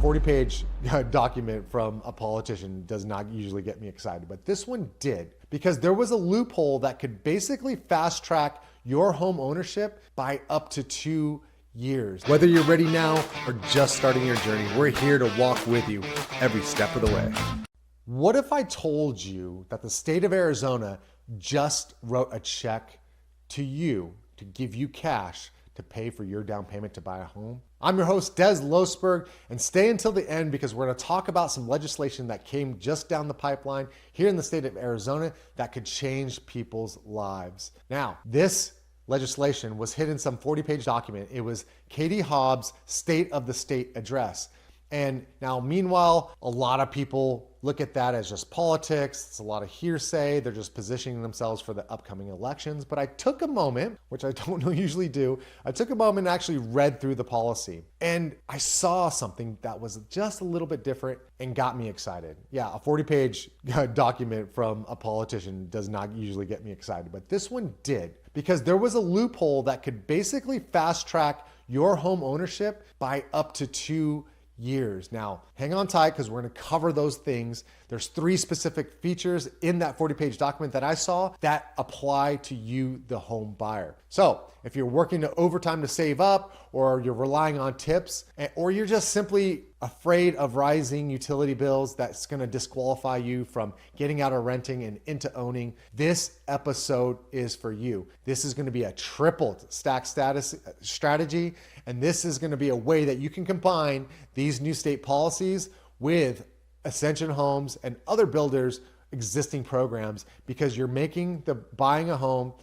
40-page document from a politician does not usually get me excited, but this one did, because there was a loophole that could basically fast track your home ownership by up to 2 years. Whether you're ready now or just starting your journey, we're here to walk with you every step of the way. What if I told you that the state of Arizona just wrote a check to you to give you cash to pay for your down payment to buy a home? I'm your host, Des Losberg, and stay until the end because we're going to talk about some legislation that came just down the pipeline here in the state of Arizona that could change people's lives. Now, this legislation was hid in some 40-page document. It was Katie Hobbs' State of the State address. And now, meanwhile, a lot of people look at that as just politics. It's a lot of hearsay. They're just positioning themselves for the upcoming elections. But I took a moment, which I don't usually do, I took a moment and actually read through the policy. And I saw something that was just a little bit different and got me excited. Yeah, a 40-page document from a politician does not usually get me excited, but this one did, because there was a loophole that could basically fast track your home ownership by up to 2 years. Now, hang on tight because we're going to cover those things. There's 3 specific features in that 40-page document that I saw that apply to you, the home buyer. So if you're working overtime to save up, or you're relying on tips, or you're just simply afraid of rising utility bills that's going to disqualify you from getting out of renting and into owning, this episode is for you. This is going to be a triple stack status strategy, and this is going to be a way that you can combine these new state policies with Azcension Homes and other builders' existing programs, because you're making the buying a home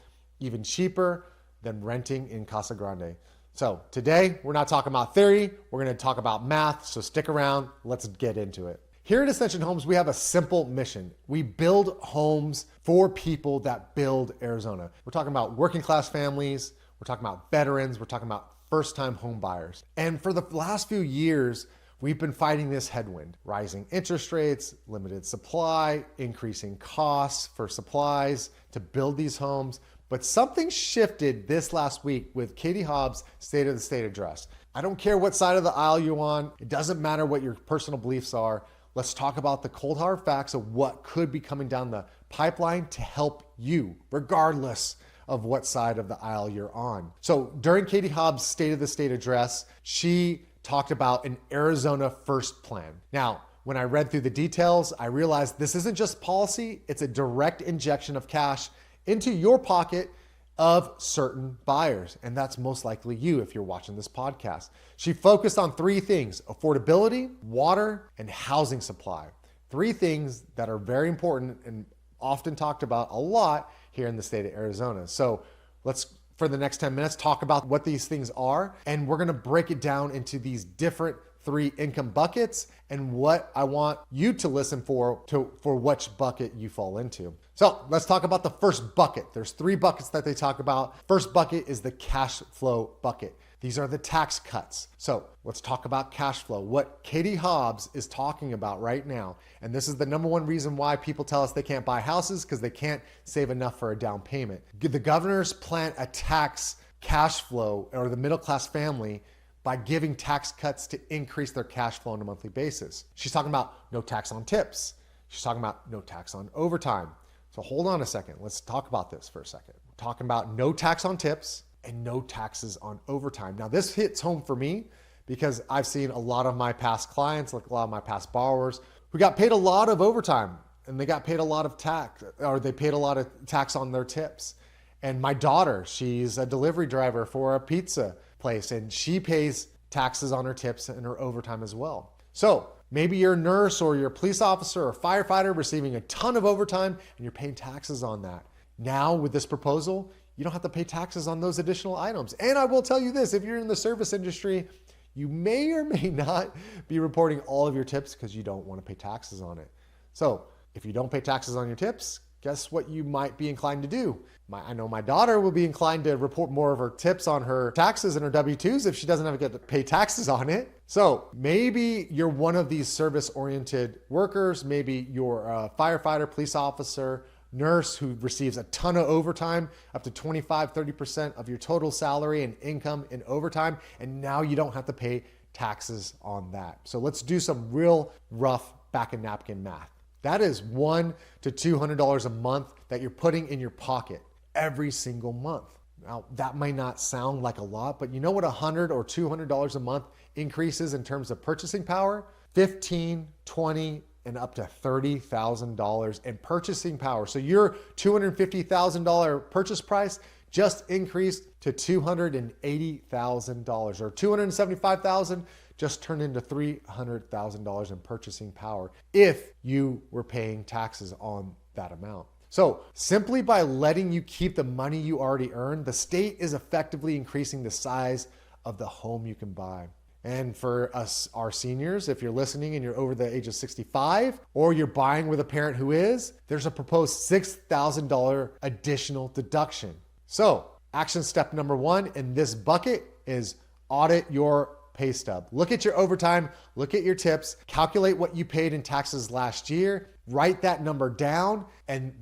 even cheaper than renting in Casa Grande. So today, we're not talking about theory, we're going to talk about math, so stick around, let's get into it. Here at Azcension Homes, we have a simple mission. We build homes for people that build Arizona. We're talking about working class families, we're talking about veterans, we're talking about first-time home buyers. And for the last few years, we've been fighting this headwind: rising interest rates, limited supply, increasing costs for supplies to build these homes. But something shifted this last week with Katie Hobbs' State of the State address. I don't care what side of the aisle you're on. It doesn't matter what your personal beliefs are. Let's talk about the cold hard facts of what could be coming down the pipeline to help you, regardless of what side of the aisle you're on. So during Katie Hobbs' State of the State address, she talked about an Arizona First plan. Now, when I read through the details, I realized this isn't just policy, it's a direct injection of cash into your pocket of certain buyers. And that's most likely you if you're watching this podcast. She focused on 3 things: affordability, water, and housing supply. 3 things that are very important and often talked about a lot here in the state of Arizona. So let's, for the next 10 minutes, talk about what these things are. And we're going to break it down into these different 3 income buckets and what I want you to listen for which bucket you fall into. So let's talk about the first bucket. There's 3 buckets that they talk about. First bucket is the cash flow bucket. These are the tax cuts. So let's talk about cash flow, what Katie Hobbs is talking about right now. And this is the number 1 reason why people tell us they can't buy houses, because they can't save enough for a down payment. The governor's plan attacks cash flow, or the middle class family, by giving tax cuts to increase their cash flow on a monthly basis. She's talking about no tax on tips. She's talking about no tax on overtime. So hold on a second. Let's talk about this for a second. We're talking about no tax on tips and no taxes on overtime. Now, this hits home for me because I've seen a lot of my past clients, like a lot of my past borrowers, who got paid a lot of overtime, and they got paid a lot of tax, or they paid a lot of tax on their tips. And my daughter, she's a delivery driver for a pizza place, and she pays taxes on her tips and her overtime as well. So maybe you're a nurse or you're a police officer or firefighter receiving a ton of overtime and you're paying taxes on that. Now with this proposal, you don't have to pay taxes on those additional items. And I will tell you this, if you're in the service industry, you may or may not be reporting all of your tips because you don't want to pay taxes on it. So if you don't pay taxes on your tips, guess what you might be inclined to do? I know my daughter will be inclined to report more of her tips on her taxes and her W-2s if she doesn't have to get to pay taxes on it. So maybe you're one of these service-oriented workers. Maybe you're a firefighter, police officer, nurse who receives a ton of overtime, up to 25, 30% of your total salary and income in overtime. And now you don't have to pay taxes on that. So let's do some real rough back of napkin math. That is $100 to $200 a month that you're putting in your pocket every single month. Now, that might not sound like a lot, but you know what $100 or $200 a month increases in terms of purchasing power? $15, $20, and up to $30,000 in purchasing power. So your $250,000 purchase price just increased to $280,000, or $275,000 just turned into $300,000 in purchasing power if you were paying taxes on that amount. So simply by letting you keep the money you already earned, the state is effectively increasing the size of the home you can buy. And for us, our seniors, if you're listening and you're over the age of 65, or you're buying with a parent who is, there's a proposed $6,000 additional deduction. So action step number 1 in this bucket is audit your pay stub. Look at your overtime, look at your tips, calculate what you paid in taxes last year, write that number down, and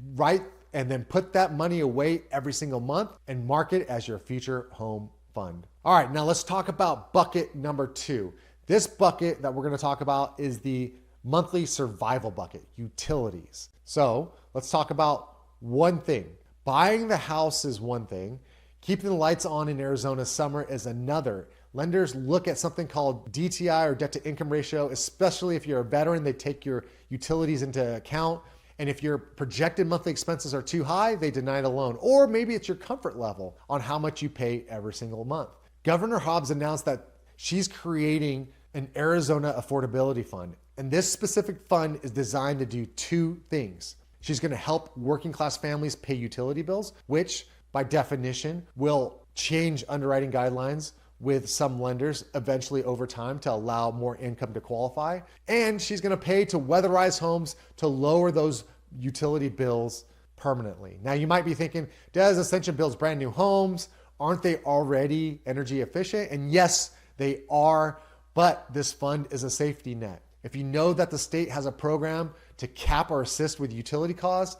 then put that money away every single month and mark it as your future home fund. All right, now let's talk about bucket number 2. This bucket that we're going to talk about is the monthly survival bucket, utilities. So let's talk about one thing. Buying the house is one thing. Keeping the lights on in Arizona summer is another. Lenders look at something called DTI, or debt to income ratio, especially if you're a veteran. They take your utilities into account. And if your projected monthly expenses are too high, they deny the loan. Or maybe it's your comfort level on how much you pay every single month. Governor Hobbs announced that she's creating an Arizona Affordability Fund. And this specific fund is designed to do 2 things. She's going to help working class families pay utility bills, which by definition will change underwriting guidelines with some lenders eventually over time to allow more income to qualify. And she's going to pay to weatherize homes to lower those utility bills permanently. Now you might be thinking, does Azcension build brand new homes? Aren't they already energy efficient? And yes, they are, but this fund is a safety net. If you know that the state has a program to cap or assist with utility costs,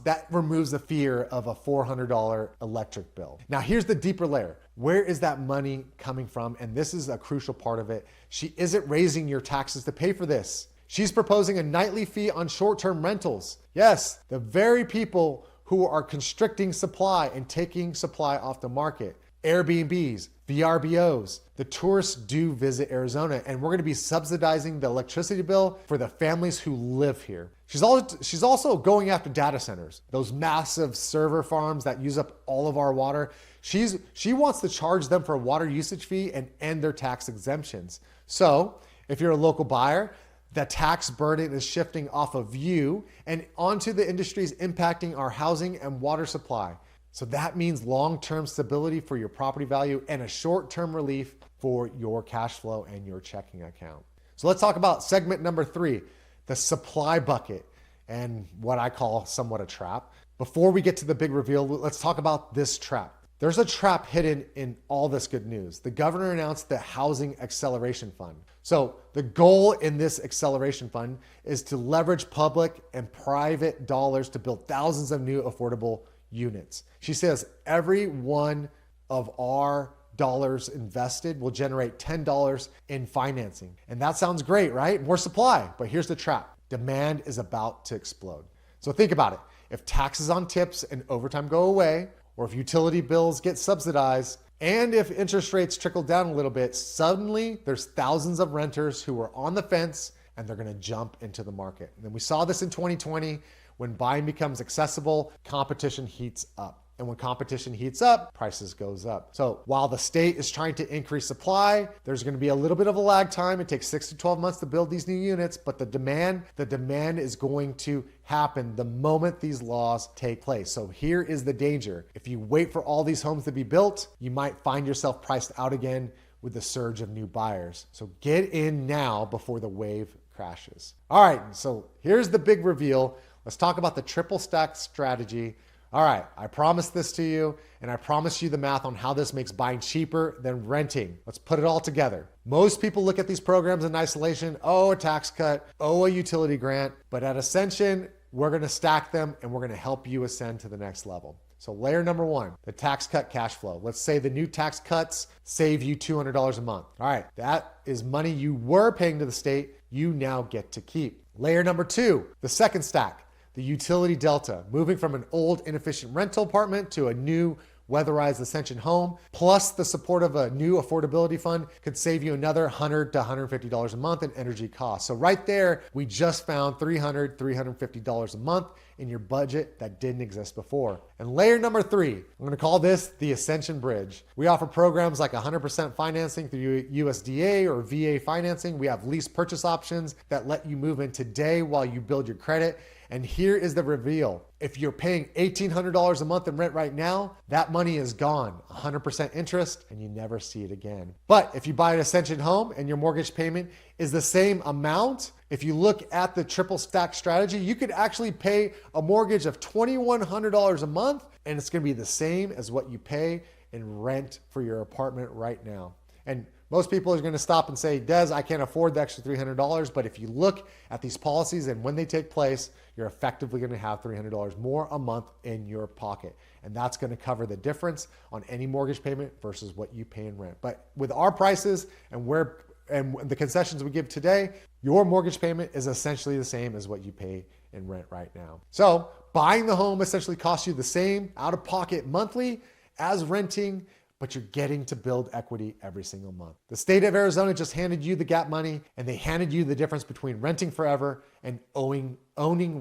that removes the fear of a $400 electric bill. Now here's the deeper layer. Where is that money coming from? And this is a crucial part of it. She isn't raising your taxes to pay for this. She's proposing a nightly fee on short-term rentals. Yes, the very people who are constricting supply and taking supply off the market. Airbnbs, VRBOs. The tourists do visit Arizona, and we're going to be subsidizing the electricity bill for the families who live here. She's also going after data centers, those massive server farms that use up all of our water. She wants to charge them for a water usage fee and end their tax exemptions. So if you're a local buyer, the tax burden is shifting off of you and onto the industries impacting our housing and water supply. So that means long-term stability for your property value and a short-term relief for your cash flow and your checking account. So let's talk about segment number 3, the supply bucket, and what I call somewhat a trap. Before we get to the big reveal, let's talk about this trap. There's a trap hidden in all this good news. The governor announced the Housing Acceleration Fund. So the goal in this acceleration fund is to leverage public and private dollars to build thousands of new affordable units. She says every one of our dollars invested will generate $10 in financing. And that sounds great, right? More supply. But here's the trap. Demand is about to explode. So think about it. If taxes on tips and overtime go away, or if utility bills get subsidized, and if interest rates trickle down a little bit, suddenly there's thousands of renters who are on the fence and they're going to jump into the market. And then we saw this in 2020. When buying becomes accessible, competition heats up. And when competition heats up, prices goes up. So while the state is trying to increase supply, there's going to be a little bit of a lag time. It takes 6 to 12 months to build these new units, but the demand is going to happen the moment these laws take place. So here is the danger. If you wait for all these homes to be built, you might find yourself priced out again with the surge of new buyers. So get in now before the wave crashes. All right, so here's the big reveal. Let's talk about the triple stack strategy. All right, I promised this to you, and I promised you the math on how this makes buying cheaper than renting. Let's put it all together. Most people look at these programs in isolation. Oh, a tax cut. Oh, a utility grant. But at Azcension, we're going to stack them, and we're going to help you ascend to the next level. So layer number one, the tax cut cash flow. Let's say the new tax cuts save you $200 a month. All right, that is money you were paying to the state, you now get to keep. Layer number two, the second stack, the utility delta, moving from an old inefficient rental apartment to a new weatherized Azcension home, plus the support of a new affordability fund could save you another $100 to $150 a month in energy costs. So right there, we just found $300, $350 a month in your budget that didn't exist before. And layer number three, I'm gonna call this the Azcension Bridge. We offer programs like 100% financing through USDA or VA financing. We have lease purchase options that let you move in today while you build your credit. And here is the reveal. If you're paying $1,800 a month in rent right now, that money is gone, 100% interest, and you never see it again. But if you buy an Azcension home and your mortgage payment is the same amount, if you look at the triple stack strategy, you could actually pay a mortgage of $2,100 a month, and it's gonna be the same as what you pay in rent for your apartment right now. And most people are going to stop and say, Des, I can't afford the extra $300. But if you look at these policies and when they take place, you're effectively going to have $300 more a month in your pocket. And that's going to cover the difference on any mortgage payment versus what you pay in rent. But with our prices and the concessions we give today, your mortgage payment is essentially the same as what you pay in rent right now. So buying the home essentially costs you the same out of pocket monthly as renting, but you're getting to build equity every single month. The state of Arizona just handed you the gap money, and they handed you the difference between renting forever and owning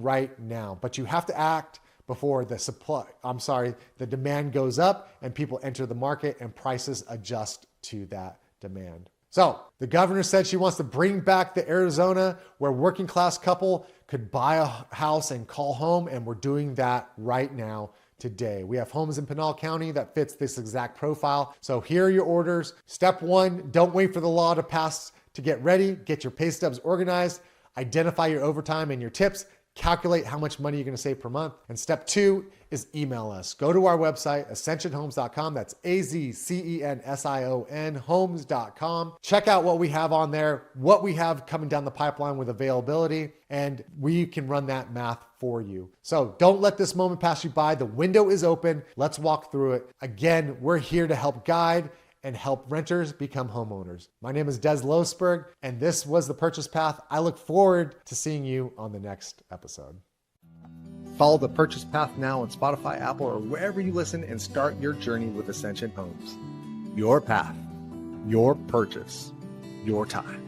right now. But you have to act before the demand goes up and people enter the market and prices adjust to that demand. So the governor said she wants to bring back the Arizona where working class couple could buy a house and call home, and we're doing that right now. Today. We have homes in Pinal County that fits this exact profile. So here are your orders. Step one, don't wait for the law to pass to get ready. Get your pay stubs organized, identify your overtime and your tips, calculate how much money you're going to save per month. And step two is email us. Go to our website, azcensionhomes.com. That's AZCENSION homes.com. Check out what we have on there, what we have coming down the pipeline with availability, and we can run that math for you. So don't let this moment pass you by. The window is open. Let's walk through it. Again, we're here to help guide and help renters become homeowners. My name is Des Losberg, and this was The Purchase Path. I look forward to seeing you on the next episode. Follow The Purchase Path now on Spotify, Apple, or wherever you listen, and start your journey with Azcension Homes. Your path, your purchase, your time.